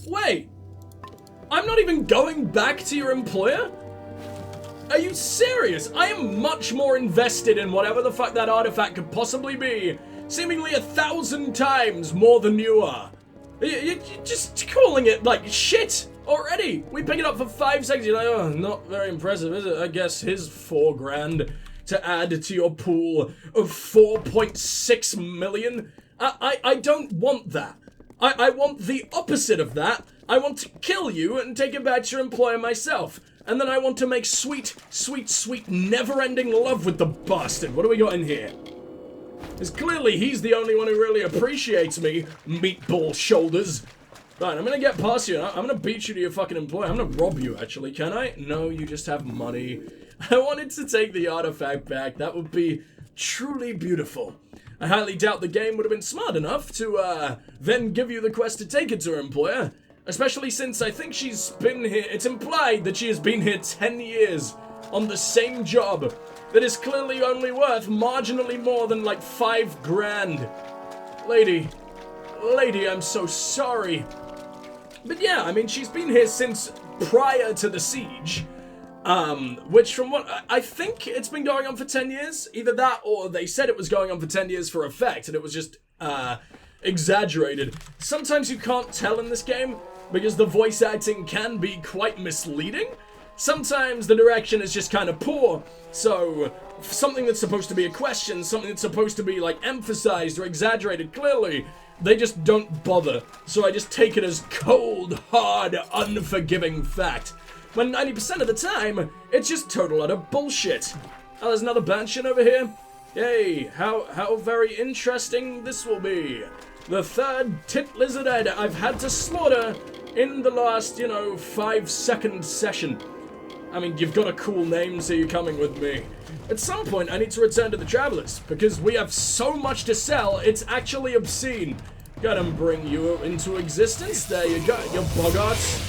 Wait, I'm not even going back to your employer? Are you serious? I am much more invested in whatever the fuck that artifact could possibly be, seemingly 1,000 times more than you are. You're just calling it, like, shit already. We pick it up for 5 seconds, you're like, oh, not very impressive, is it? I guess here's 4 grand to add to your pool of 4.6 million. I don't want that. I want the opposite of that. I want to kill you and take it back to your employer myself. And then I want to make sweet, sweet, sweet, never-ending love with the bastard. What do we got in here? Because clearly he's the only one who really appreciates me, meatball shoulders. Right, I'm gonna get past you. I'm gonna beat you to your fucking employer. I'm gonna rob you, actually. Can I? No, you just have money. I wanted to take the artifact back. That would be truly beautiful. I highly doubt the game would have been smart enough to, then give you the quest to take it to her employer. Especially since I think she's been here, it's implied that she has been here 10 years on the same job that is clearly only worth marginally more than like 5 grand. Lady, I'm so sorry. But yeah, I mean, she's been here since prior to the siege, which from what, I think it's been going on for 10 years. Either that or they said it was going on for 10 years for effect and it was just, exaggerated. Sometimes you can't tell in this game because the voice acting can be quite misleading. Sometimes the direction is just kind of poor, so something that's supposed to be a question, something that's supposed to be like emphasized or exaggerated clearly, they just don't bother. So I just take it as cold, hard, unforgiving fact. When 90% of the time, it's just total utter bullshit. Oh, there's another Banshin over here. Yay, how very interesting this will be. The 3rd tit lizard head I've had to slaughter in the last, 5-second session. I mean, you've got a cool name, so you're coming with me. At some point, I need to return to the Travelers, because we have so much to sell, it's actually obscene. Gotta bring you into existence. There you go, your boggarts.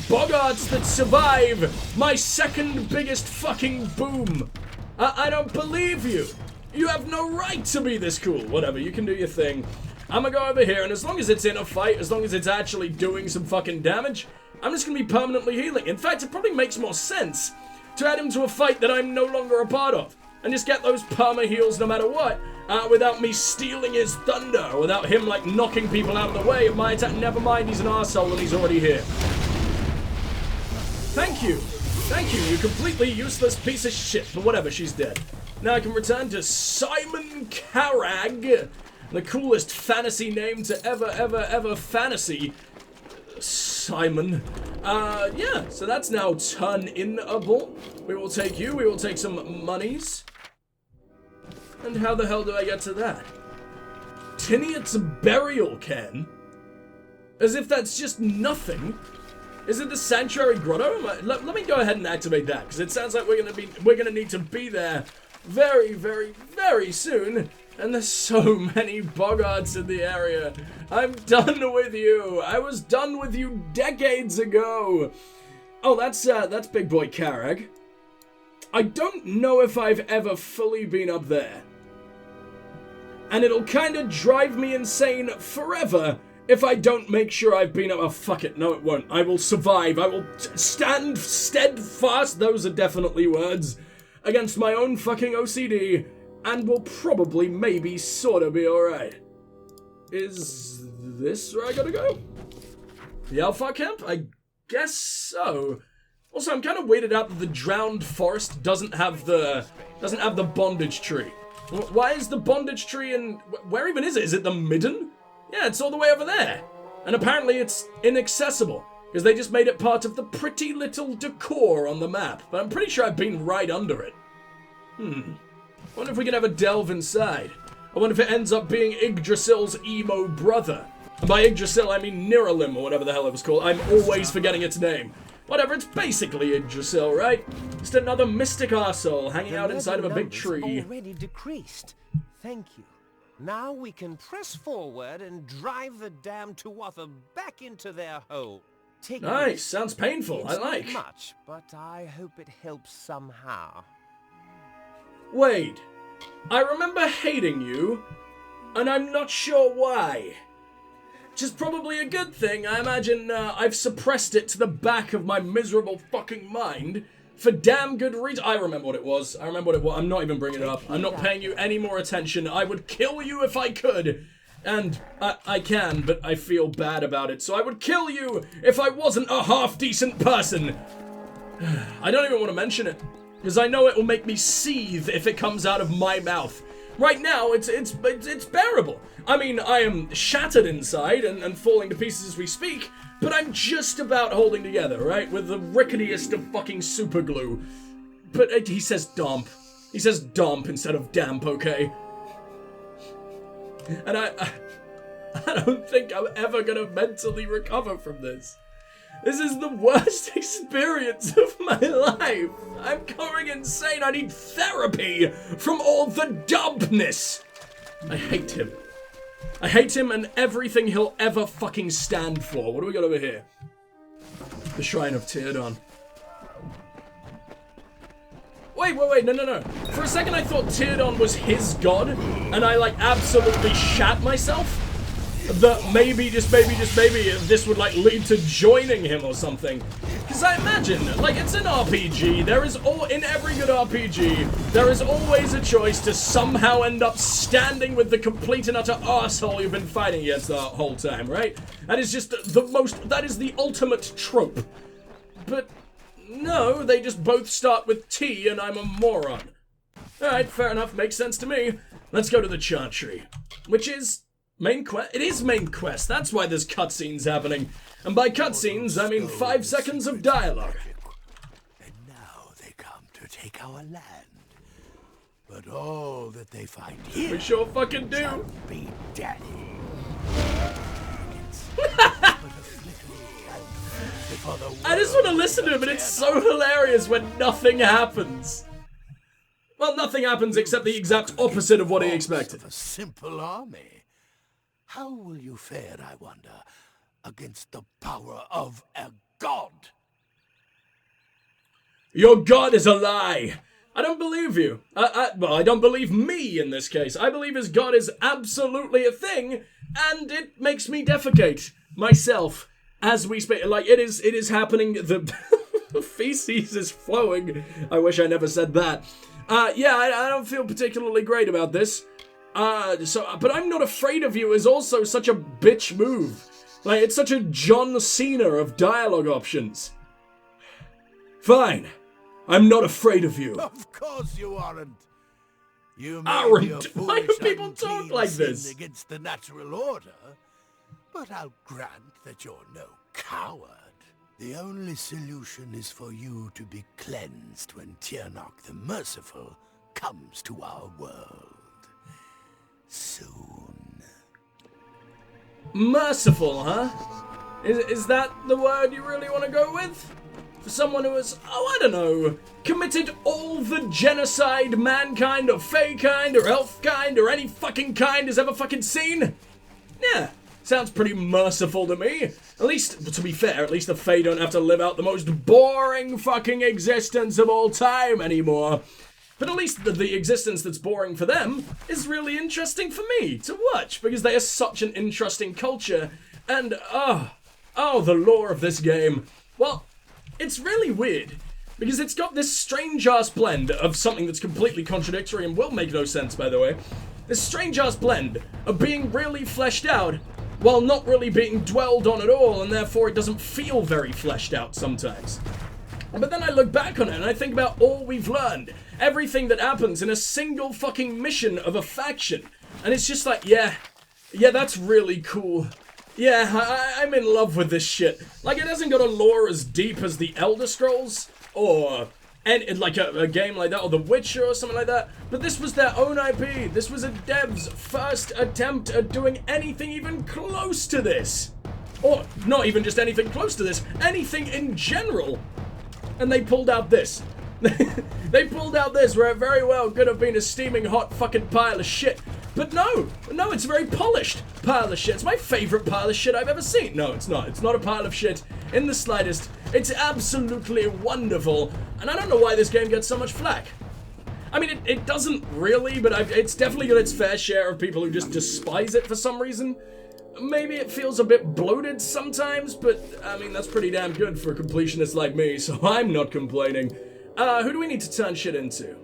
Boggarts that survive my 2nd biggest fucking boom. I don't believe you. You have no right to be this cool. Whatever, you can do your thing. I'm gonna go over here, and as long as it's in a fight, as long as it's actually doing some fucking damage, I'm just gonna be permanently healing. In fact, it probably makes more sense to add him to a fight that I'm no longer a part of, and just get those perma heals no matter what, without me stealing his thunder, without him, like, knocking people out of the way of my attack. Never mind, he's an arsehole and he's already here. Thank you, you completely useless piece of shit, but whatever, she's dead. Now I can return to Simon Carrag, the coolest fantasy name to ever fantasy. Simon. Yeah, so that's now turn-in-able. We will take you, we will take some monies. And how the hell do I get to that? Tiniot's burial cairn? As if that's just nothing. Is it the Sanctuary Grotto? Let me go ahead and activate that, because it sounds like we're gonna need to be there very, very, very soon. And there's so many boggarts in the area. I'm done with you. I was done with you decades ago. Oh, that's Big Boy Carrag. I don't know if I've ever fully been up there. And it'll kind of drive me insane forever if I don't make sure I've been up. Oh, fuck it. No, it won't. I will survive. I will stand steadfast. Those are definitely words. Against my own fucking OCD. And will probably, maybe, sorta be alright. Is this where I gotta go? The Alpha Camp? I guess so. Also, I'm kind of weirded out that the Drowned Forest doesn't have the bondage tree. Why is the bondage tree in... Where even is it? Is it the Midden? Yeah, it's all the way over there. And apparently it's inaccessible, because they just made it part of the pretty little decor on the map. But I'm pretty sure I've been right under it. I wonder if we can have a delve inside. I wonder if it ends up being Yggdrasil's emo brother. And by Yggdrasil, I mean Niralim, or whatever the hell it was called. I'm always forgetting its name. Whatever, it's basically Yggdrasil, right? Just another mystic arsehole hanging out inside of a big tree. Already decreased. Thank you. Now we can press forward and drive the damned Tuatha back into their hole. Nice, sounds painful. I like. Not much, but I hope it helps somehow. Wait, I remember hating you, and I'm not sure why. which is probably a good thing. I imagine I've suppressed it to the back of my miserable fucking mind for damn good reason. I remember what it was. I'm not even bringing it up. I'm not paying you any more attention. I would kill you if I could. And I can, but I feel bad about it. So I would kill you if I wasn't a half-decent person. I don't even want to mention it, because I know it will make me seethe if it comes out of my mouth. Right now, it's bearable. I mean, I am shattered inside and falling to pieces as we speak, but I'm just about holding together, right? With the ricketiest of fucking super glue. But he says domp. He says domp instead of damp, okay? And I don't think I'm ever gonna mentally recover from this. This is the worst experience of my life. I'm going insane. I need therapy from all the dumbness. I hate him. I hate him and everything he'll ever fucking stand for. What do we got over here? The Shrine of Teardon. Wait, no. For a second I thought Teardon was his god, and I like absolutely shat myself. That maybe, just maybe, this would like lead to joining him or something. Because I imagine, like, it's an RPG, in every good RPG, there is always a choice to somehow end up standing with the complete and utter arsehole you've been fighting against the whole time, right? That is just that is the ultimate trope. But no, they just both start with T and I'm a moron. Alright, fair enough, makes sense to me. Let's go to the Chantry, which is main quest. It is main quest, that's why there's cutscenes happening. And by cutscenes, I mean 5 seconds of dialogue. And now they come to take our land. But all that they find here, we sure fucking do. shall be death. I just want to listen to him, and it's so hilarious when nothing happens. Well, nothing happens except the exact opposite of what he expected. Of a simple army. How will you fare, I wonder, against the power of a god? Your god is a lie. I don't believe you. Well, I don't believe me in this case. I believe his god is absolutely a thing, and it makes me defecate myself as we speak. Like, it is happening. The feces is flowing. I wish I never said that. Yeah, I don't feel particularly great about this. But I'm not afraid of you is also such a bitch move. Like, it's such a John Cena of dialogue options. Fine. I'm not afraid of you. Of course you aren't. You may Aren't? be a Why do foolish, people talk unclean like sin this? against the natural order, but I'll grant that you're no coward. The only solution is for you to be cleansed when Tiernok the Merciful comes to our world. Soon. Merciful, huh? Is that the word you really want to go with? For someone who has, I don't know, committed all the genocide mankind or fae kind or elf kind or any fucking kind has ever fucking seen? Yeah, sounds pretty merciful to me. At least, to be fair, at least the fae don't have to live out the most boring fucking existence of all time anymore. But at least the existence that's boring for them is really interesting for me to watch, because they are such an interesting culture. And, oh, the lore of this game. Well, it's really weird, because it's got this strange-ass blend of something that's completely contradictory and will make no sense, by the way. This strange-ass blend of being really fleshed out, while not really being dwelled on at all, and therefore it doesn't feel very fleshed out sometimes. But then I look back on it and I think about all we've learned. Everything that happens in a single fucking mission of a faction. And it's just like, yeah, that's really cool. Yeah, I'm in love with this shit. Like, it hasn't got a lore as deep as the Elder Scrolls, or like a game like that, or The Witcher or something like that. But this was their own IP. This was a dev's first attempt at doing anything even close to this. Or not even just anything close to this, anything in general. And they pulled out this. They pulled out this where it very well could have been a steaming hot fucking pile of shit. But no, it's a very polished pile of shit. It's my favorite pile of shit I've ever seen. No, it's not. It's not a pile of shit in the slightest. It's absolutely wonderful. And I don't know why this game gets so much flack. I mean, it doesn't really, but it's definitely got its fair share of people who just despise it for some reason. Maybe it feels a bit bloated sometimes, but I mean, that's pretty damn good for a completionist like me, so I'm not complaining. Who do we need to turn shit into?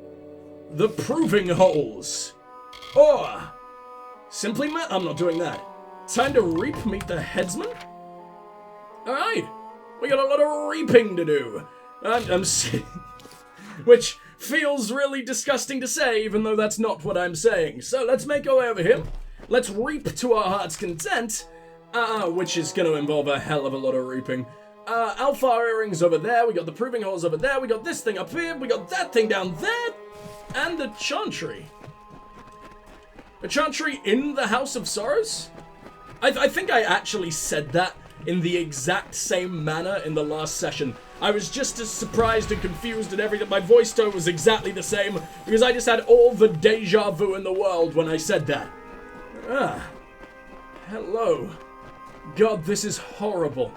The Proving Holes. Or, simply I'm not doing that. Time to reap, meet the headsman? Alright, we got a lot of reaping to do. I'm which feels really disgusting to say, even though that's not what I'm saying. So let's make our way over here. Let's reap to our heart's content, which is going to involve a hell of a lot of reaping. Alpha earrings over there, we got the Proving Holes over there, we got this thing up here, we got that thing down there, and the Chantry. The Chantry in the House of Sorrows? I think I actually said that in the exact same manner in the last session. I was just as surprised and confused and everything. My voice tone was exactly the same because I just had all the deja vu in the world when I said that. Hello. God, this is horrible.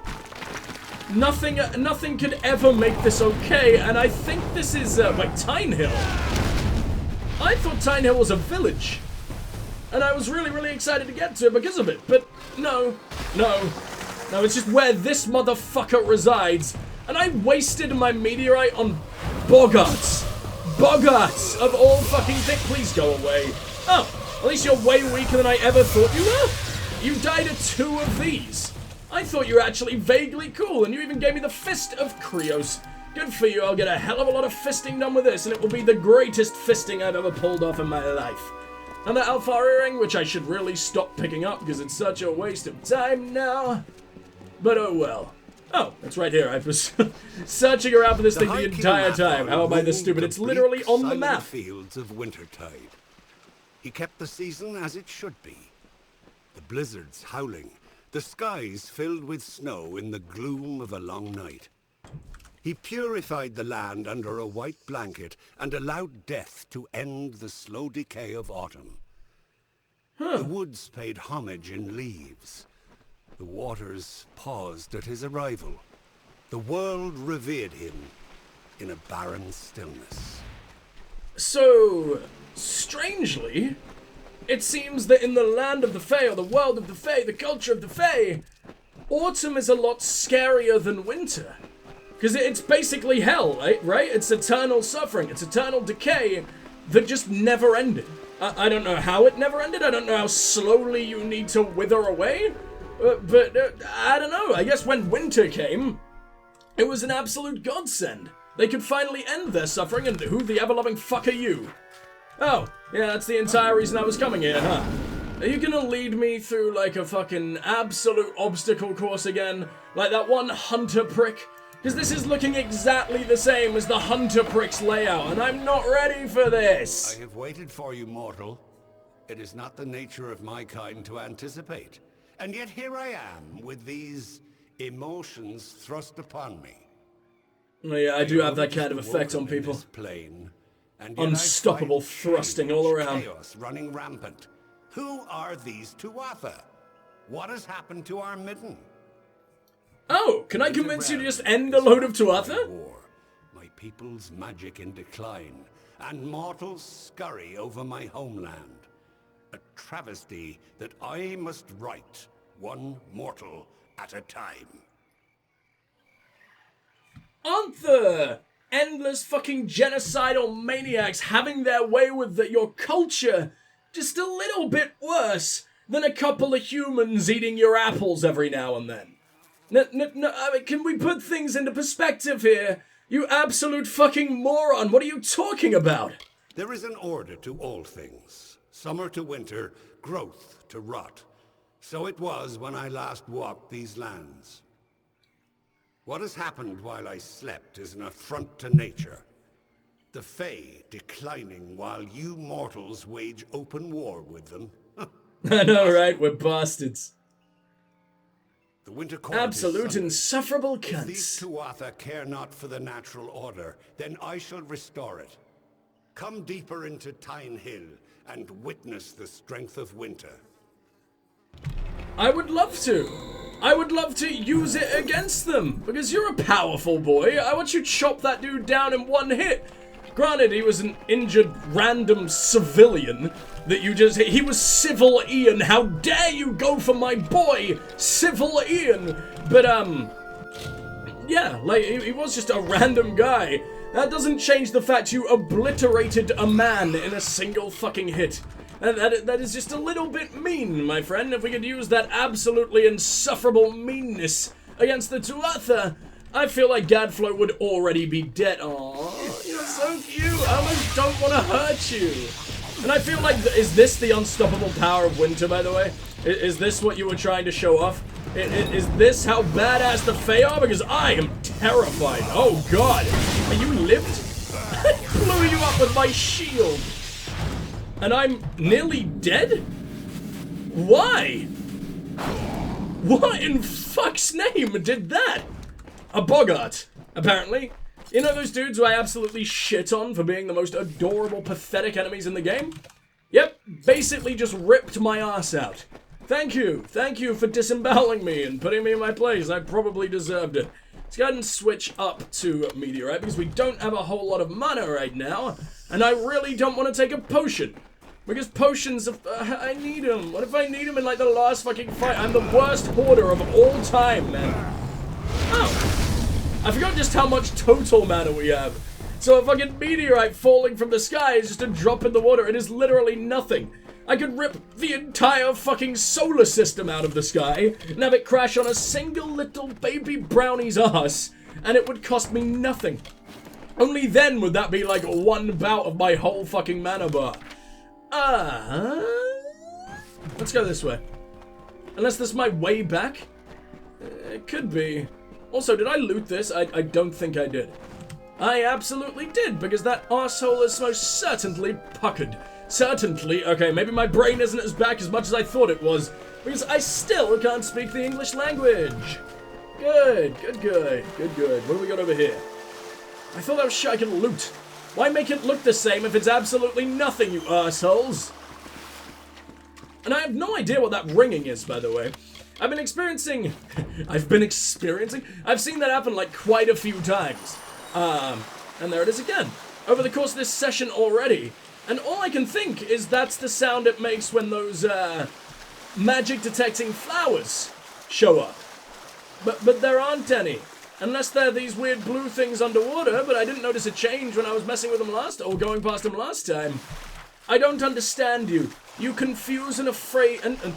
Nothing could ever make this okay, and I think this is, wait, Tyne Hill? I thought Tyne Hill was a village. And I was really, really excited to get to it because of it, but no, it's just where this motherfucker resides, and I wasted my meteorite on Boggarts. Boggarts of all fucking things. Please go away. Oh, at least you're way weaker than I ever thought you were. You died at 2 of these. I thought you were actually vaguely cool, and you even gave me the Fist of Krios. Good for you, I'll get a hell of a lot of fisting done with this, and it will be the greatest fisting I've ever pulled off in my life. And the Alpha earring, which I should really stop picking up because it's such a waste of time now. But oh well. Oh, it's right here. I was searching around for this thing the entire time. How am I this stupid? It's literally on the map. Fields of wintertide. He kept the season as it should be. The blizzards howling, the skies filled with snow in the gloom of a long night. He purified the land under a white blanket and allowed death to end the slow decay of autumn. The woods paid homage in leaves. The waters paused at his arrival. The world revered him in a barren stillness. So, strangely, it seems that in the land of the Fae, or the world of the Fae, the culture of the Fae, autumn is a lot scarier than winter. Because it's basically hell, right? It's eternal suffering, it's eternal decay that just never ended. I don't know how it never ended, I don't know how slowly you need to wither away, but I don't know. I guess when winter came, it was an absolute godsend. They could finally end their suffering, and who the ever-loving fuck are you? Oh, yeah, that's the entire reason I was coming here, huh? Are you gonna lead me through like a fucking absolute obstacle course again? Like that one hunter prick? Because this is looking exactly the same as the Hunter Prick's layout, and I'm not ready for this! I have waited for you, mortal. It is not the nature of my kind to anticipate. And yet here I am, with these emotions thrust upon me. Oh yeah, I do have that kind of effect on people. Plane, and unstoppable thrusting all around. Chaos running rampant. Who are these Tuatha? What has happened to our midden? Oh, can I convince you to just end a load of Tuatha? My people's magic in decline, and mortals scurry over my homeland. A travesty that I must right, one mortal at a time. Aren't the endless fucking genocidal maniacs having their way with your culture just a little bit worse than a couple of humans eating your apples every now and then? No, I mean, can we put things into perspective here? You absolute fucking moron, what are you talking about? There is an order to all things. Summer to winter, growth to rot. So it was when I last walked these lands. What has happened while I slept is an affront to nature. The Fae declining while you mortals wage open war with them. I know, right? We're bastards. The winter court absolute insufferable cunts. If these Tuatha care not for the natural order, then I shall restore it. Come deeper into Tyne Hill and witness the strength of winter. I would love to. I would love to use it against them, because you're a powerful boy. I want you to chop that dude down in one hit. Granted, he was an injured random civilian that you just... He was Civil Ian. How dare you go for my boy, Civil Ian? But, yeah, like, he was just a random guy. That doesn't change the fact you obliterated a man in a single fucking hit. That is just a little bit mean, my friend. If we could use that absolutely insufferable meanness against the Tuatha, I feel like Gadflow would already be dead. Aww, you're so cute. I almost don't want to hurt you. And I feel like, is this the unstoppable power of winter, by the way? Is this what you were trying to show off? Is this how badass the Fae are? Because I am terrified. Oh god. Are you lived? I blew you up with my shield. And I'm nearly dead? Why? What in fuck's name did that? A boggart, apparently. You know those dudes who I absolutely shit on for being the most adorable, pathetic enemies in the game? Yep, basically just ripped my ass out. Thank you for disemboweling me and putting me in my place. I probably deserved it. Let's go ahead and switch up to Meteorite because we don't have a whole lot of mana right now. And I really don't want to take a potion. Because potions, I need them. What if I need them in like the last fucking fight? I'm the worst hoarder of all time, man. Oh, I forgot just how much total mana we have. So a fucking meteorite falling from the sky is just a drop in the water. It is literally nothing. I could rip the entire fucking solar system out of the sky and have it crash on a single little baby brownie's ass, and it would cost me nothing. Only then would that be like one bout of my whole fucking mana bar. Let's go this way. Unless this is my way back? It could be. Also, did I loot this? I don't think I did. I absolutely did, because that arsehole is most certainly puckered. Certainly. Okay, maybe my brain isn't as back as much as I thought it was, because I still can't speak the English language. Good. What do we got over here? I thought that was shit I could loot. Why make it look the same if it's absolutely nothing, you arseholes? And I have no idea what that ringing is, by the way. I've seen that happen like quite a few times. And there it is again. Over the course of this session already. And all I can think is that's the sound it makes when those, magic detecting flowers show up. But there aren't any. Unless they're these weird blue things underwater, but I didn't notice a change when I was messing with them or going past them last time. I don't understand you. You confuse and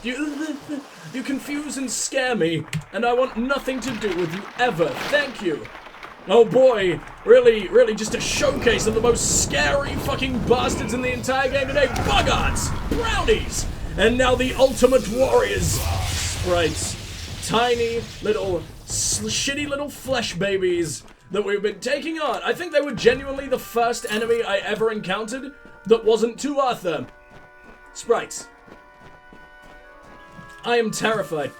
you confuse and scare me, and I want nothing to do with you ever. Thank you. Oh boy, really just a showcase of the most scary fucking bastards in the entire game today. Boggarts, brownies, and now the ultimate warriors. Sprites. Tiny little shitty little flesh babies that we've been taking on. I think they were genuinely the first enemy I ever encountered that wasn't Tuatha. Sprites. I am terrified.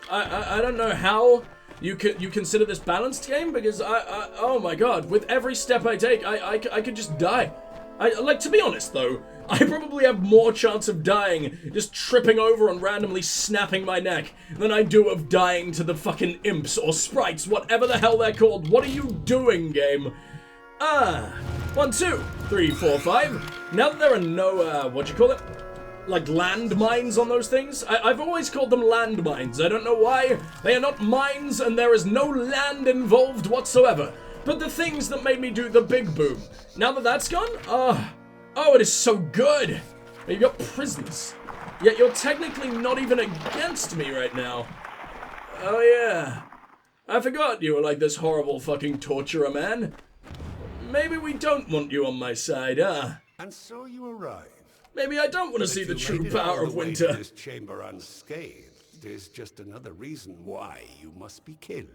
I don't know how you consider this balanced game, because oh my god, with every step I take, I could just die. Like, to be honest though, I probably have more chance of dying just tripping over and randomly snapping my neck than I do of dying to the fucking imps or sprites, whatever the hell they're called. What are you doing, game? 1, 2, 3, 4, 5. Now that there are no, like landmines on those things. I've always called them landmines. I don't know why. They are not mines and there is no land involved whatsoever. But the things that made me do the big boom. Now that that's gone, oh, it is so good. You've got prisoners. Yet you're technically not even against me right now. Oh yeah. I forgot you were like this horrible fucking torturer, man. Maybe we don't want you on my side, huh? And so you arrive. Maybe I don't want to see the true power of winter. This chamber unscathed is just another reason why you must be killed.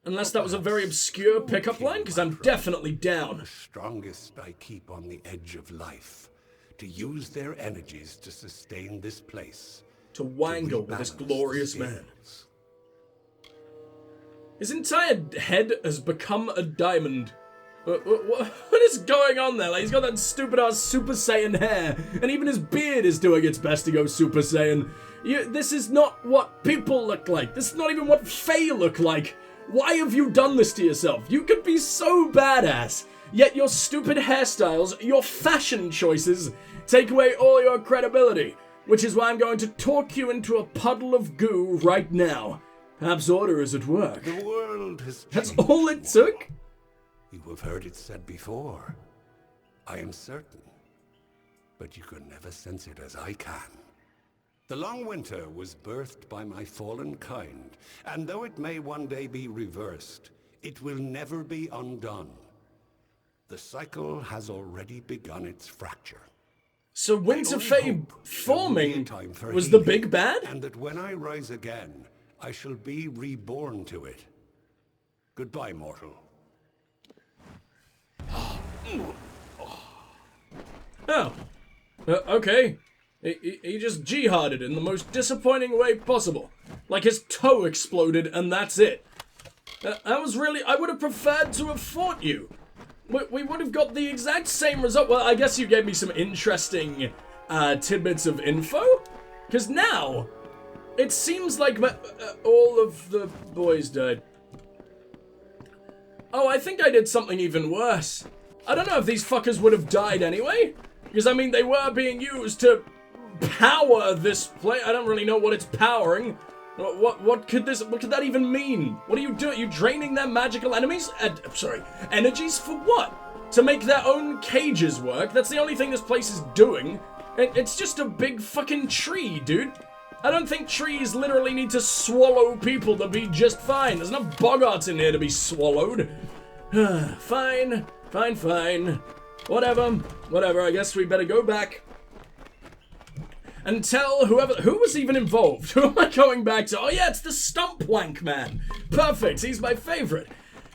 Unless that was a very obscure pickup line, because I'm definitely down. The strongest I keep on the edge of life, to use their energies to sustain this place. To wangle with this glorious man. His entire head has become a diamond. What is going on there? Like, he's got that stupid-ass Super Saiyan hair, and even his beard is doing its best to go Super Saiyan. This is not what people look like. This is not even what Fae look like. Why have you done this to yourself? You could be so badass. yet your stupid hairstyles, your fashion choices, take away all your credibility, which is why I'm going to talk you into a puddle of goo right now. Perhaps order is at work. The world has changed. That's all it took? You have heard it said before. I am certain. But you can never sense it as I can. The long winter was birthed by my fallen kind, and though it may one day be reversed, it will never be undone. The cycle has already begun its fracture. So Winter I only Fade hope forming there will be a time for was the healing, big bad? and that when I rise again, I shall be reborn to it. Goodbye, mortal. Oh. Okay. He just jihaded in the most disappointing way possible. Like his toe exploded and that's it. I would have preferred to have fought you. We would have got the exact same result. Well, I guess you gave me some interesting tidbits of info. Because now, it seems like all of the boys died. Oh, I think I did something even worse. I don't know if these fuckers would have died anyway. Because, I mean, they were being used to power this play. I don't really know what it's powering. What could that even mean? What are you doing? You draining their magical energies for what? To make their own cages work? That's the only thing this place is doing. It's just a big fucking tree, dude. I don't think trees literally need to swallow people to be just fine. There's enough boggarts in here to be swallowed. Fine. Whatever, I guess we better go back and tell who was even involved? Who am I going back to? Oh yeah, it's the Stump Wank Man. Perfect, he's my favorite.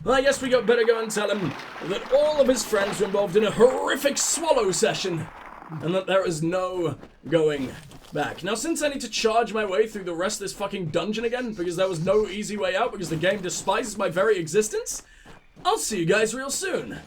Well, I guess we better go and tell him that all of his friends were involved in a horrific swallow session, and that there is no going back. Now, since I need to charge my way through the rest of this fucking dungeon again, because there was no easy way out, because the game despises my very existence, I'll see you guys real soon.